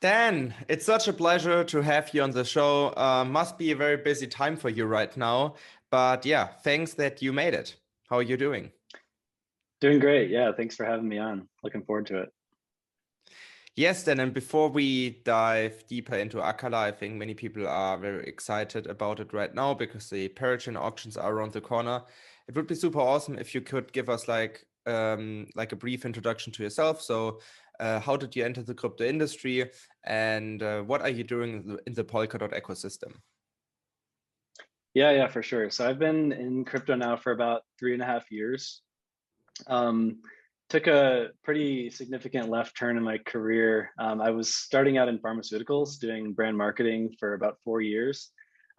Dan, it's such a pleasure to have you on the show. Must be a very busy time for you right now, but yeah, thanks that you made it. How are you doing? Doing great. Yeah, thanks for having me on. Looking forward to it. Yes, Dan, and before we dive deeper into Akala, I think many people are very excited about it right now because the Parachain auctions are around the corner. It would be super awesome if you could give us like a brief introduction to yourself. So, how did you enter the crypto industry, and what are you doing in the Polkadot ecosystem? Yeah, for sure. So I've been in crypto now for about 3.5 years. Um, Took a pretty significant left turn in my career. I was starting out in pharmaceuticals, doing brand marketing for about 4 years.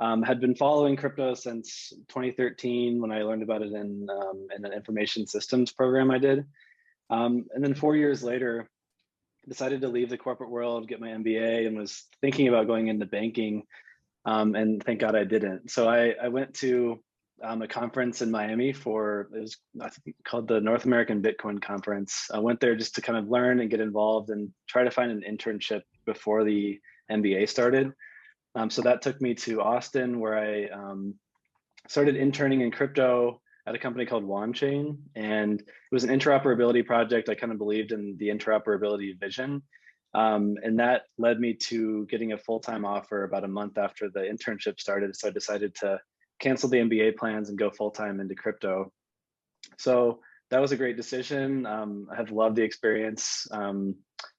Had been following crypto since 2013 when I learned about it in an information systems program I did. And then 4 years later, decided to leave the corporate world, get my MBA, and was thinking about going into banking. And thank God I didn't. So I went to a conference in Miami it was I think called the North American Bitcoin Conference. I went there just to kind of learn and get involved and try to find an internship before the MBA started. So that took me to Austin, where I started interning in crypto at a company called Chain, and it was an interoperability project. I kind of believed in the interoperability vision. And that led me to getting a full-time offer about a month after the internship started. So I decided to cancel the MBA plans and go full-time into crypto. So that was a great decision. I have loved the experience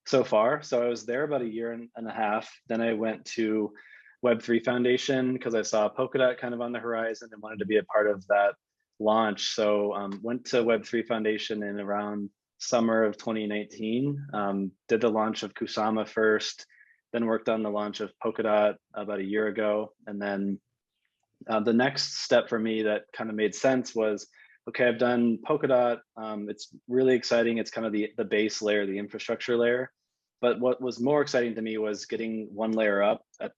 so far. So I was there about a year and a half. Then I went to Web3 Foundation because I saw Polkadot kind of on the horizon and wanted to be a part of that launch. So went to Web3 Foundation in around summer of 2019. Did the launch of Kusama first, then worked on the launch of Polkadot about a year ago. And then the next step for me that kind of made sense was, okay, I've done Polkadot. It's really exciting. It's kind of the base layer, the infrastructure layer. But what was more exciting to me was getting one layer up at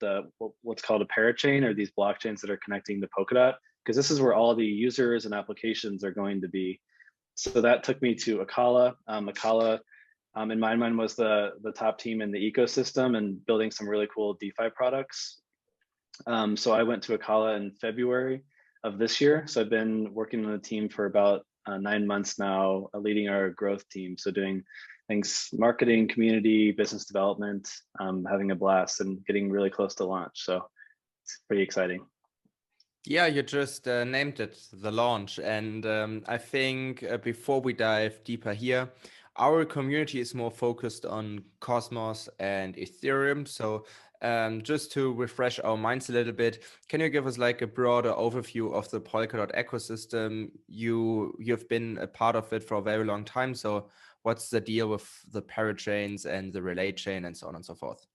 what's called a parachain, or these blockchains that are connecting to Polkadot, because this is where all the users and applications are going to be. So that took me to Acala. Akala, in my mind, was the top team in the ecosystem and building some really cool DeFi products. So I went to Akala in February of this year. So I've been working on the team for about 9 months now, leading our growth team. So doing things, marketing, community, business development, having a blast and getting really close to launch. So it's pretty exciting. Yeah, you just named it, the launch. And I think before we dive deeper here, our community is more focused on Cosmos and Ethereum. So just to refresh our minds a little bit, can you give us like a broader overview of the Polkadot ecosystem? You've been a part of it for a very long time. So what's the deal with the parachains and the relay chain and so on and so forth?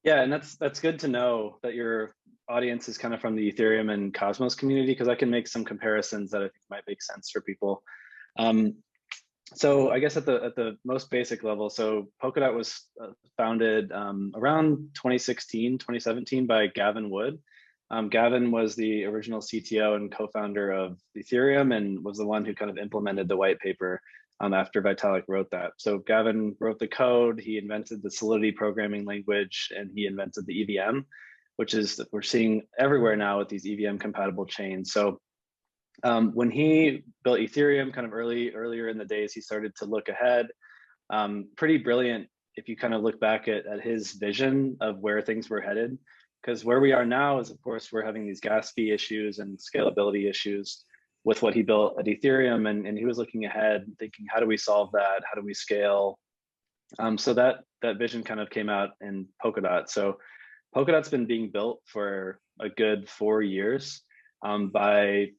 Yeah, and that's good to know that your audience is kind of from the Ethereum and Cosmos community, because I can make some comparisons that I think might make sense for people. Um, so I guess at the most basic level, so Polkadot was founded around 2016, 2017 by Gavin Wood. Gavin was the original CTO and co-founder of Ethereum and was the one who kind of implemented the white paper after Vitalik wrote that. So Gavin wrote the code, he invented the Solidity programming language, and he invented the EVM, which is that we're seeing everywhere now with these EVM compatible chains. So when he built Ethereum kind of earlier in the days, he started to look ahead. Pretty brilliant if you kind of look back at his vision of where things were headed. Because where we are now is, of course, we're having these gas fee issues and scalability issues with what he built at Ethereum. And he was looking ahead, thinking, how do we solve that? How do we scale? So that vision kind of came out in Polkadot. So Polkadot's been being built for a good 4 years by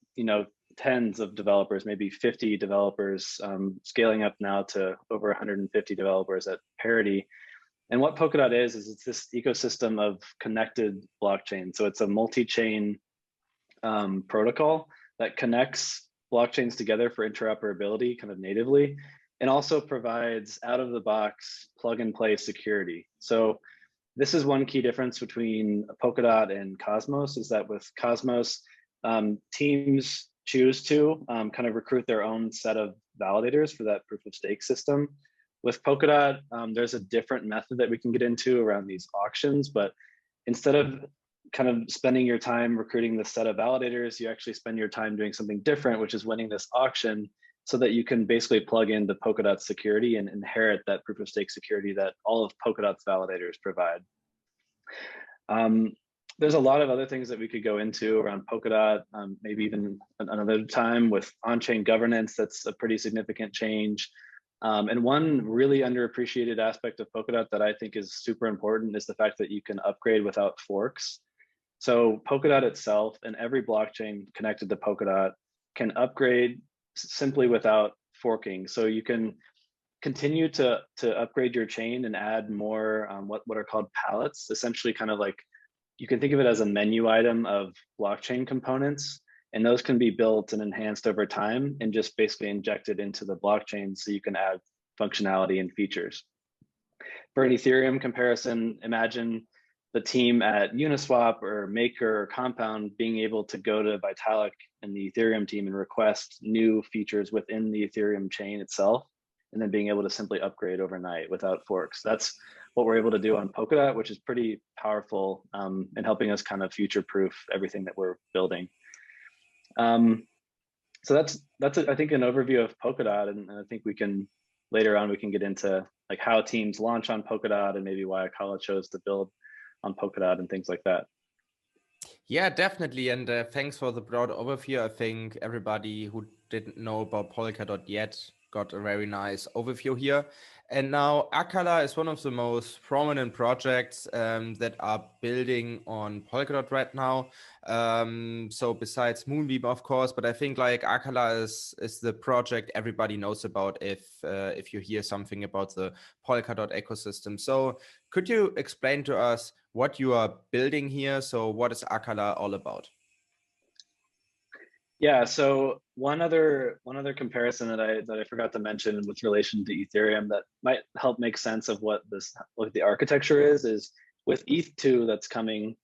tens of developers, maybe 50 developers, scaling up now to over 150 developers at parity. And what Polkadot is it's this ecosystem of connected blockchains. So it's a multi-chain protocol that connects blockchains together for interoperability kind of natively, and also provides out-of-the-box plug-and-play security. So this is one key difference between Polkadot and Cosmos, is that with Cosmos, teams choose to kind of recruit their own set of validators for that proof of stake system. With Polkadot, there's a different method that we can get into around these auctions, but instead of kind of spending your time recruiting this set of validators, you actually spend your time doing something different, which is winning this auction so that you can basically plug into Polkadot security and inherit that proof of stake security that all of Polkadot's validators provide. There's a lot of other things that we could go into around Polkadot, maybe even another time with on-chain governance. That's a pretty significant change. And one really underappreciated aspect of Polkadot that I think is super important is the fact that you can upgrade without forks. So Polkadot itself and every blockchain connected to Polkadot can upgrade simply without forking. So you can continue to upgrade your chain and add more what are called pallets, essentially kind of like, you can think of it as a menu item of blockchain components, and those can be built and enhanced over time and just basically injected into the blockchain so you can add functionality and features. For an Ethereum comparison, imagine the team at Uniswap or Maker or Compound being able to go to Vitalik and the Ethereum team and request new features within the Ethereum chain itself, and then being able to simply upgrade overnight without forks. That's what we're able to do on Polkadot, which is pretty powerful in helping us kind of future-proof everything that we're building. So that's I think an overview of Polkadot, and I think we can later on we can get into like how teams launch on Polkadot and maybe why Akala chose to build on Polkadot and things like that. Yeah, definitely. And thanks for the broad overview. I think everybody who didn't know about Polkadot yet got a very nice overview here. And now Akala is one of the most prominent projects that are building on Polkadot right now. So besides Moonbeam, of course, but I think like Akala is the project everybody knows about if you hear something about the Polkadot ecosystem. So could you explain to us what you are building here? So what is Akala all about? Yeah, so one other comparison that I forgot to mention with relation to Ethereum that might help make sense of what the architecture is with ETH2 that's coming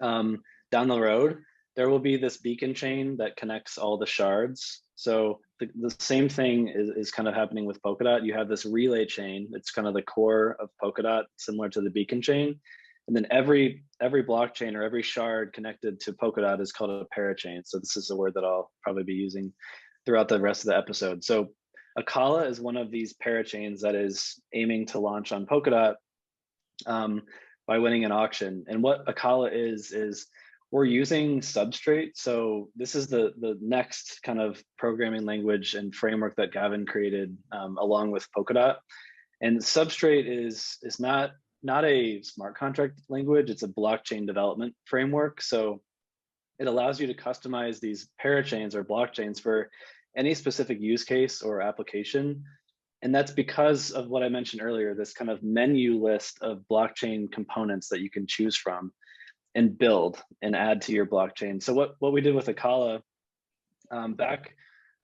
down the road, there will be this beacon chain that connects all the shards. So the same thing is kind of happening with Polkadot. You have this relay chain. It's kind of the core of Polkadot, similar to the beacon chain. And then every blockchain or every shard connected to Polkadot is called a parachain. So this is a word that I'll probably be using throughout the rest of the episode. So Acala is one of these parachains that is aiming to launch on Polkadot by winning an auction. And what Acala is we're using Substrate. So this is the next kind of programming language and framework that Gavin created along with Polkadot. And Substrate is not a smart contract language, it's a blockchain development framework. So it allows you to customize these parachains or blockchains for any specific use case or application. And that's because of what I mentioned earlier, this kind of menu list of blockchain components that you can choose from and build and add to your blockchain. So what we did with Akala back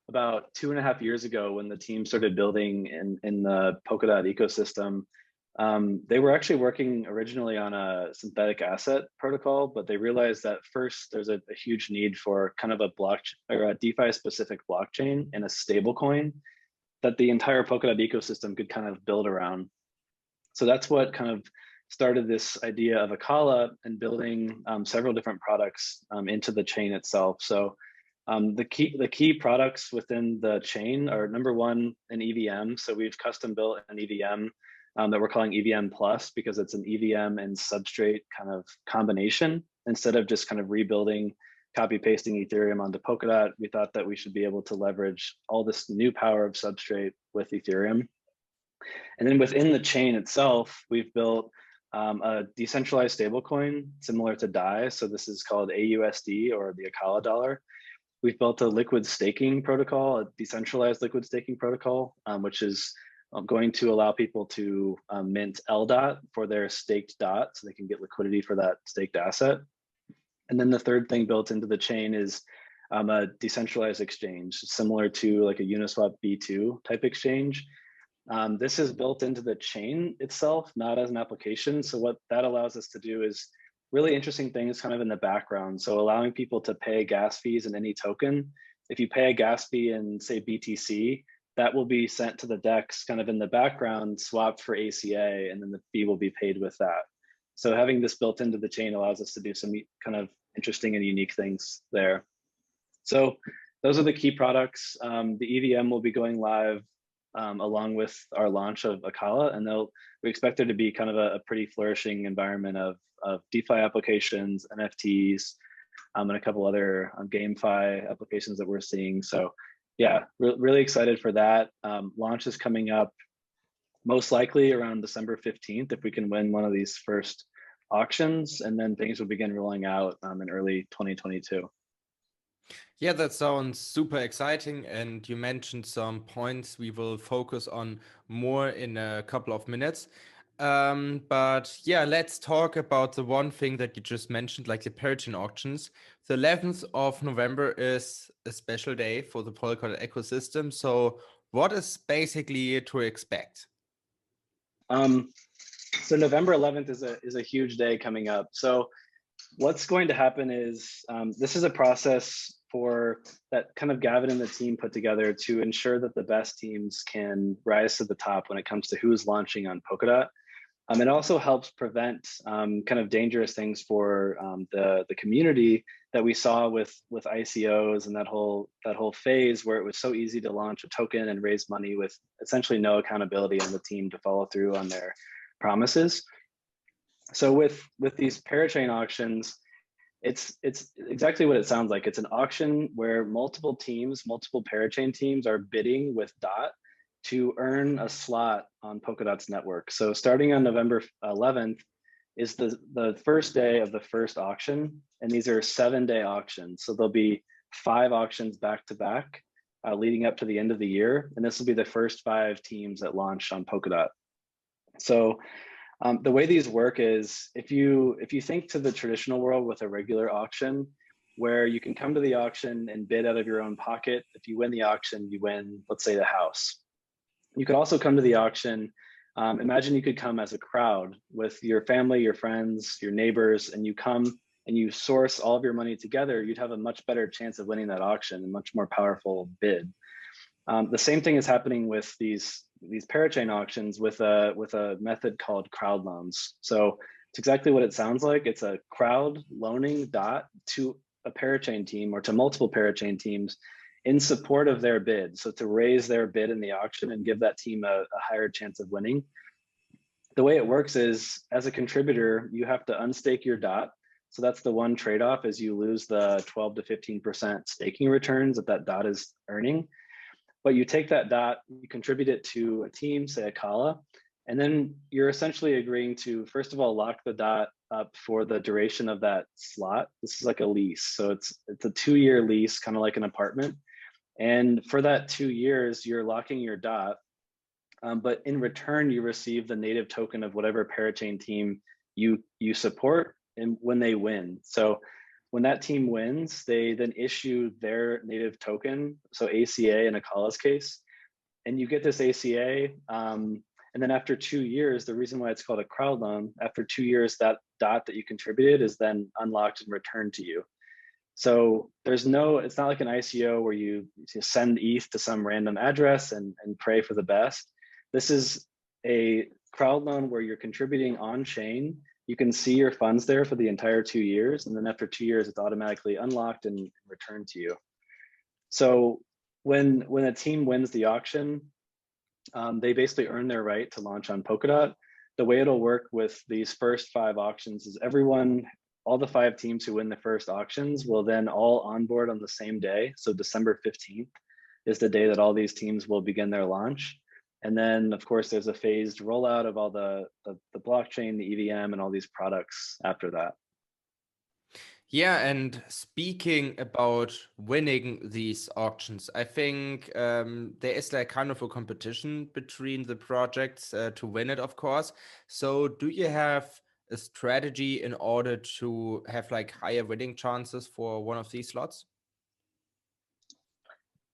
about 2.5 years ago when the team started building in the Polkadot ecosystem, they were actually working originally on a synthetic asset protocol, but they realized that first there's a huge need for kind of a blockchain or a DeFi specific blockchain and a stable coin that the entire Polkadot ecosystem could kind of build around. So that's what kind of started this idea of Akala and building several different products into the chain itself. So the key products within the chain are, number one, an EVM. So we've custom built an EVM that we're calling EVM Plus because it's an EVM and Substrate kind of combination. Instead of just kind of rebuilding, copy pasting Ethereum onto Polkadot, we thought that we should be able to leverage all this new power of Substrate with Ethereum. And then within the chain itself, we've built a decentralized stablecoin similar to DAI. So this is called AUSD or the Acala dollar. We've built a liquid staking protocol, a decentralized liquid staking protocol, which is going to allow people to mint LDOT for their staked DOT so they can get liquidity for that staked asset. And then the third thing built into the chain is a decentralized exchange, similar to like a Uniswap B2 type exchange. This is built into the chain itself, not as an application. So what that allows us to do is really interesting things kind of in the background. So allowing people to pay gas fees in any token. If you pay a gas fee in, say, BTC, that will be sent to the DEX kind of in the background, swapped for ACA, and then the fee will be paid with that. So having this built into the chain allows us to do some kind of interesting and unique things there. So those are the key products. The EVM will be going live along with our launch of Akala, and we expect there to be kind of a pretty flourishing environment of DeFi applications, NFTs, and a couple other GameFi applications that we're seeing. So yeah, really excited for that. Launch is coming up most likely around December 15th if we can win one of these first auctions, and then things will begin rolling out in early 2022. Yeah, that sounds super exciting. And you mentioned some points we will focus on more in a couple of minutes. But yeah, let's talk about the one thing that you just mentioned, like the Parachain auctions. The 11th of November is a special day for the Polkadot ecosystem. So what is basically to expect? So November 11th is a huge day coming up. So what's going to happen is this is a process for that kind of Gavin and the team put together to ensure that the best teams can rise to the top when it comes to who's launching on Polkadot. It also helps prevent kind of dangerous things for the community that we saw with ICOs and that whole phase where it was so easy to launch a token and raise money with essentially no accountability on the team to follow through on their promises. So with these Parachain auctions, it's exactly what it sounds like. It's an auction where multiple Parachain teams are bidding with DOT to earn a slot on Polkadot's network. So starting on November 11th is the first day of the first auction, and these are 7-day auctions. So there'll be 5 auctions back to back leading up to the end of the year, and this will be the first 5 teams that launch on Polkadot. So the way these work is if you think to the traditional world with a regular auction, where you can come to the auction and bid out of your own pocket. If you win the auction, you win, let's say, the house. You could also come to the auction. Imagine you could come as a crowd with your family, your friends, your neighbors, and you come and you source all of your money together. You'd have a much better chance of winning that auction, a much more powerful bid. The same thing is happening with these Parachain auctions with a method called crowdloans. So it's exactly what it sounds like. It's a crowd loaning DOT to a Parachain team or to multiple Parachain teams in support of their bid. So to raise their bid in the auction and give that team a higher chance of winning. The way it works is as a contributor, you have to unstake your DOT. So that's the one trade-off is you lose the 12 to 15% staking returns that DOT is earning. But you take that DOT, you contribute it to a team, say Acala, and then you're essentially agreeing to, first of all, lock the DOT up for the duration of that slot. This is like a lease. So it's a 2-year lease, kind of like an apartment. And for that 2 years, you're locking your DOT, but in return, you receive the native token of whatever Parachain team you support and when they win. So when that team wins, they then issue their native token, so ACA in Akala's case, and you get this ACA. And then after 2 years, the reason why it's called a crowd loan, after 2 years, that DOT that you contributed is then unlocked and returned to you. So it's not like an ICO where you send ETH to some random address and pray for the best. This is a crowd loan where you're contributing on chain. You can see your funds there for the entire 2 years. And then after 2 years, it's automatically unlocked and returned to you. So when a team wins the auction, they basically earn their right to launch on Polkadot. The way it'll work with these first 5 auctions is all the 5 teams who win the first auctions will then all onboard on the same day. So December 15th is the day that all these teams will begin their launch. And then, of course, there's a phased rollout of all the blockchain, the EVM, and all these products after that. Yeah, and speaking about winning these auctions, I think there is like kind of a competition between the projects to win it, of course. So do you have a strategy in order to have like higher winning chances for one of these slots?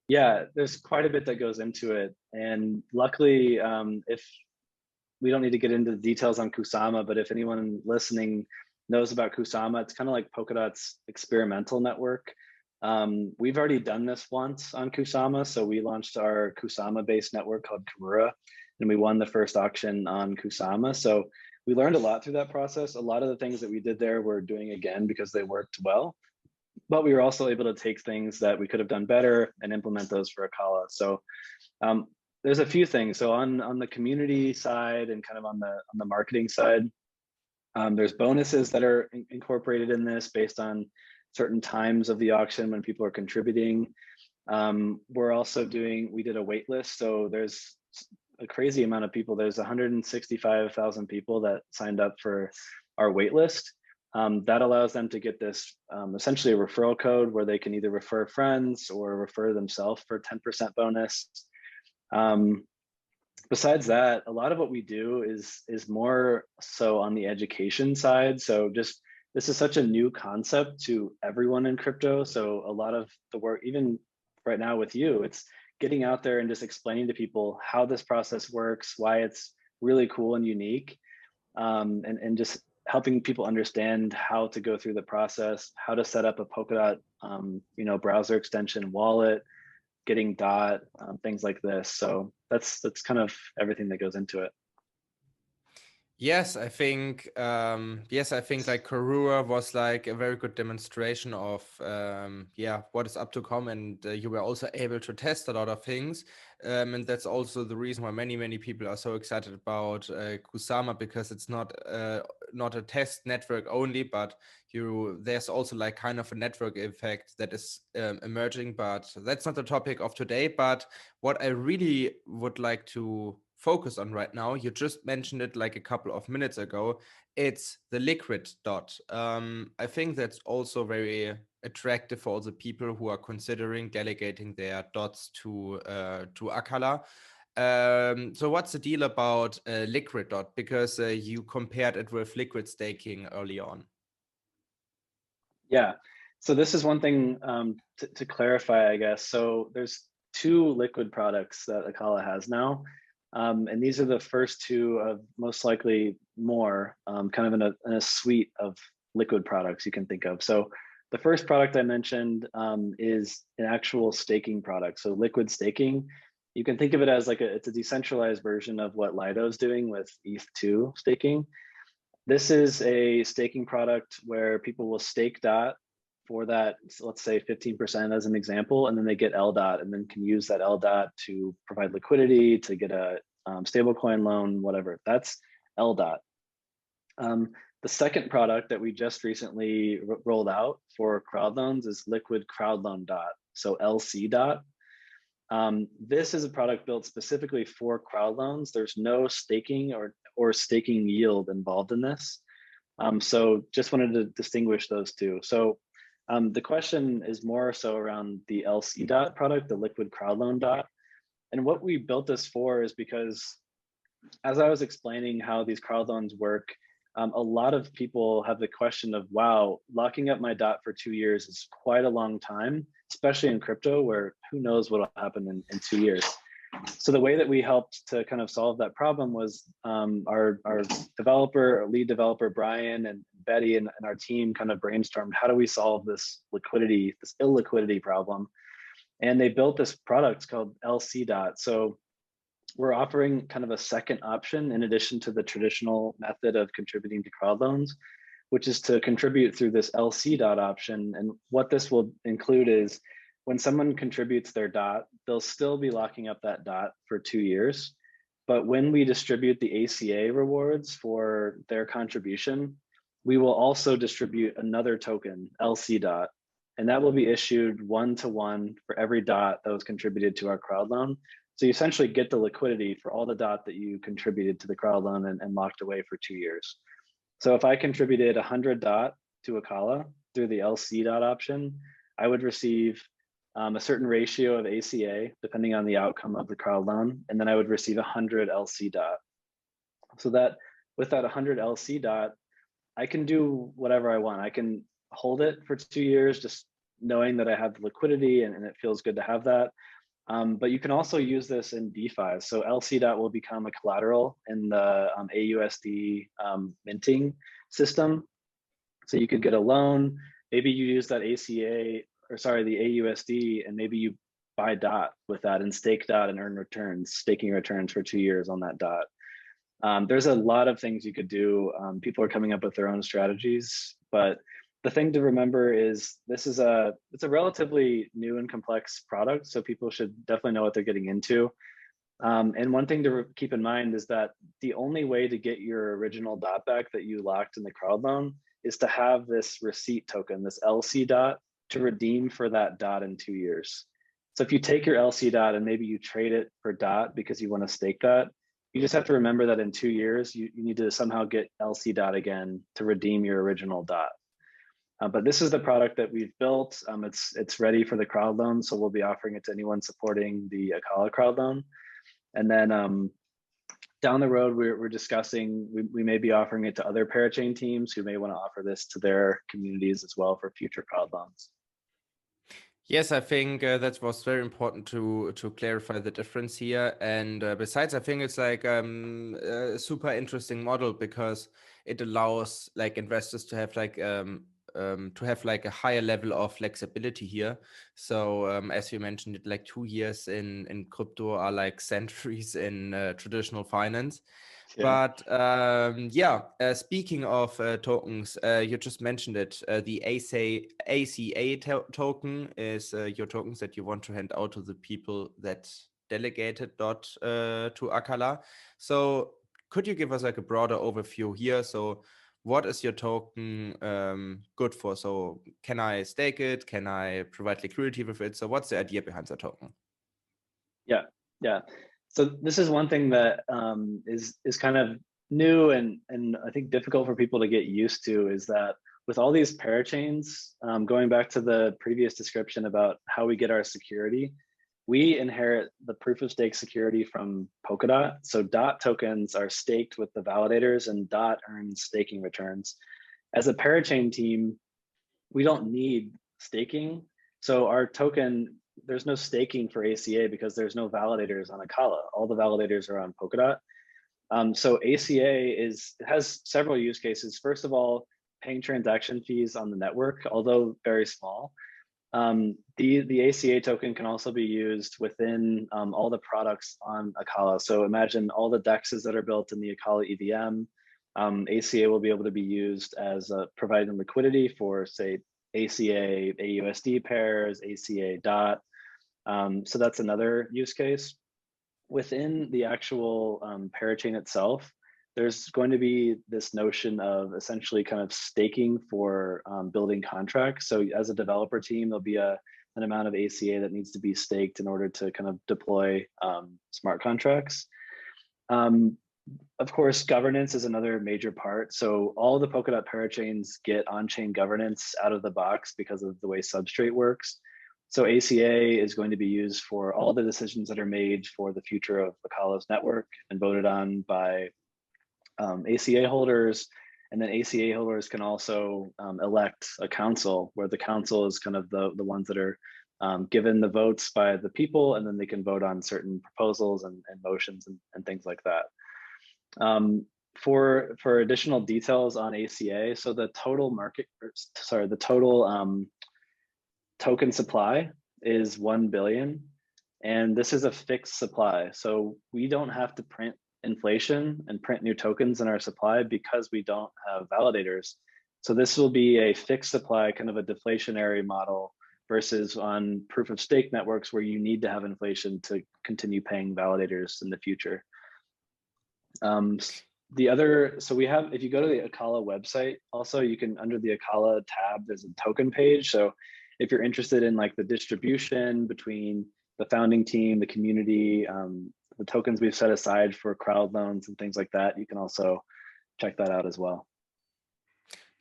Yeah, there's quite a bit that goes into it. And luckily, if we don't need to get into the details on Kusama, but if anyone listening knows about Kusama, it's kind of like Polkadot's experimental network. We've already done this once on Kusama. So we launched our Kusama-based network called Karura, and we won the first auction on Kusama. So we learned a lot through that process. A lot of the things that we did there we're doing again because they worked well. But we were also able to take things that we could have done better and implement those for Akala. So there's a few things. So on the community side and kind of on the marketing side, there's bonuses that are incorporated in this based on certain times of the auction when people are contributing. We did a wait list. So there's a crazy amount of people. There's 165,000 people that signed up for our wait list. That allows them to get this essentially a referral code where they can either refer friends or refer themselves for 10% bonus. Besides that, a lot of what we do is more so on the education side. So just this is such a new concept to everyone in crypto. So a lot of the work, even right now with you, it's getting out there and just explaining to people how this process works, why it's really cool and unique, and just helping people understand how to go through the process, how to set up a Polkadot, browser extension wallet, getting DOT, things like this. So that's kind of everything that goes into it. Yes, I think like Karura was like a very good demonstration of what is up to come, and you were also able to test a lot of things, and that's also the reason why many people are so excited about Kusama, because it's not a test network only, but there's also like kind of a network effect that is emerging. But that's not the topic of today. But what I really would like to focus on right now, you just mentioned it like a couple of minutes ago, it's the liquid dot. I think that's also very attractive for all the people who are considering delegating their dots to Akala. So what's the deal about liquid dot? Because you compared it with liquid staking early on. Yeah, so this is one thing to clarify, I guess. So there's two liquid products that Akala has now. And these are the first two of most likely more, kind of in a suite of liquid products you can think of. So the first product I mentioned is an actual staking product. So liquid staking, you can think of it as it's a decentralized version of what Lido is doing with ETH2 staking. This is a staking product where people will stake DOT for that, so let's say 15% as an example, and then they get LDOT and then can use that LDOT to provide liquidity, to get a stablecoin loan, whatever. That's LDOT. The second product that we just recently rolled out for crowdloans is liquid crowdloan DOT, so LCDOT. This is a product built specifically for crowdloans. There's no staking or staking yield involved in this. So just wanted to distinguish those two. So the question is more so around the LCDOT product, the liquid crowdloan DOT. And what we built this for is because, as I was explaining how these crowdloans work, a lot of people have the question of, wow, locking up my DOT for 2 years is quite a long time, especially in crypto, where who knows what will happen in 2 years. So the way that we helped to kind of solve that problem was our lead developer, Brian and Betty and our team kind of brainstormed, how do we solve this illiquidity problem? And they built this product called LCDOT. So we're offering kind of a second option in addition to the traditional method of contributing to crowdloans, which is to contribute through this LCDOT option. And what this will include is when someone contributes their DOT, they'll still be locking up that DOT for 2 years. But when we distribute the ACA rewards for their contribution, we will also distribute another token, LCDOT, and that will be issued 1-to-1 for every DOT that was contributed to our crowd loan. So you essentially get the liquidity for all the DOT that you contributed to the crowd loan and locked away for 2 years. So if I contributed 100 DOT to Akala through the LCDOT option, I would receive a certain ratio of ACA depending on the outcome of the crowd loan, and then I would receive 100 LCDOT. So that with that 100 LCDOT, I can do whatever I want. I can hold it for 2 years, just knowing that I have the liquidity and it feels good to have that. But you can also use this in DeFi. So LCDOT will become a collateral in the AUSD minting system. So you could get a loan, maybe you use that ACA the AUSD, and maybe you buy DOT with that and stake DOT and earn returns, staking returns for 2 years on that DOT. There's a lot of things you could do. People are coming up with their own strategies, but the thing to remember is it's a relatively new and complex product, so people should definitely know what they're getting into. And one thing to keep in mind is that the only way to get your original DOT back that you locked in the crowd loan is to have this receipt token, this LCDOT, to redeem for that DOT in 2 years. So if you take your LCDOT and maybe you trade it for DOT because you want to stake that, you just have to remember that in 2 years, you need to somehow get LCDOT again to redeem your original DOT. But this is the product that we've built. It's ready for the crowd loan, so we'll be offering it to anyone supporting the Akala crowd loan. And then down the road, we're discussing, we may be offering it to other Parachain teams who may want to offer this to their communities as well for future crowd loans. Yes, I think that was very important to clarify the difference here. And besides, I think it's like a super interesting model because it allows like investors to have like a higher level of flexibility here. So as you mentioned, it like 2 years in crypto are like centuries in traditional finance. Yeah. But speaking of tokens, you just mentioned it. The ACA token is your tokens that you want to hand out to the people that delegated dot to Akala. So could you give us like a broader overview here? So what is your token good for? So can I stake it? Can I provide liquidity with it? So what's the idea behind the token? Yeah. So this is one thing that is kind of new and I think difficult for people to get used to, is that with all these parachains, going back to the previous description about how we get our security, we inherit the proof of stake security from Polkadot. So DOT tokens are staked with the validators and DOT earns staking returns. As a parachain team, we don't need staking. So our token, there's no staking for ACA because there's no validators on Akala. All the validators are on Polkadot. So ACA has several use cases. First of all, paying transaction fees on the network, although very small. The ACA token can also be used within all the products on Akala. So imagine all the DEXs that are built in the Akala EVM. ACA will be able to be used as providing liquidity for, say, ACA AUSD pairs, ACA DOT. So that's another use case. Within the actual parachain itself, there's going to be this notion of essentially kind of staking for building contracts. So as a developer team, there'll be an amount of ACA that needs to be staked in order to kind of deploy smart contracts. Of course, governance is another major part. So all the Polkadot parachains get on-chain governance out of the box because of the way Substrate works. So ACA is going to be used for all the decisions that are made for the future of Akala's network and voted on by ACA holders. And then ACA holders can also elect a council, where the council is kind of the ones that are given the votes by the people, and then they can vote on certain proposals and motions and things like that. For additional details on ACA, so the total token supply is 1 billion, and this is a fixed supply. So we don't have to print inflation and print new tokens in our supply because we don't have validators. So this will be a fixed supply, kind of a deflationary model, versus on proof of stake networks where you need to have inflation to continue paying validators in the future. So we have, if you go to the Akala website, also you can, under the Akala tab, there's a token page. So if you're interested in like the distribution between the founding team, the community, the tokens we've set aside for crowd loans and things like that, you can also check that out as well.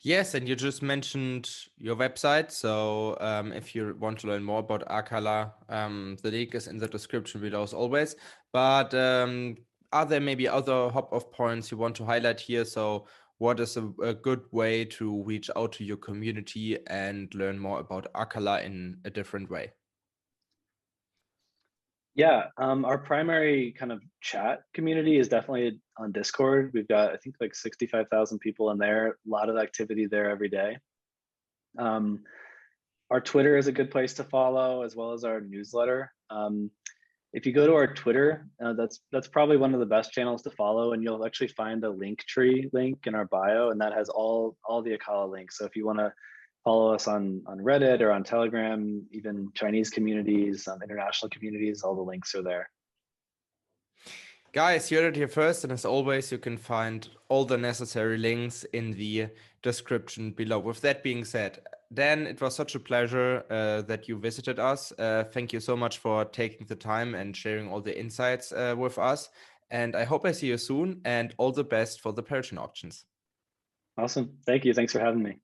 Yes, and you just mentioned your website. So if you want to learn more about Akala, the link is in the description below as always. But are there maybe other hop-off points you want to highlight here? So what is a good way to reach out to your community and learn more about Akala in a different way? Yeah, our primary kind of chat community is definitely on Discord. We've got, I think, like 65,000 people in there, a lot of activity there every day. Our Twitter is a good place to follow, as well as our newsletter. If you go to our Twitter, that's probably one of the best channels to follow, and you'll actually find a link tree link in our bio, and that has all the Akala links. So if you want to follow us on Reddit or on Telegram, even Chinese communities, international communities, all the links are there. Guys, you heard it here first, and as always, you can find all the necessary links in the description below. With that being said, Dan, it was such a pleasure that you visited us. Thank you so much for taking the time and sharing all the insights with us. And I hope I see you soon, and all the best for the Parachain auctions. Awesome. Thank you. Thanks for having me.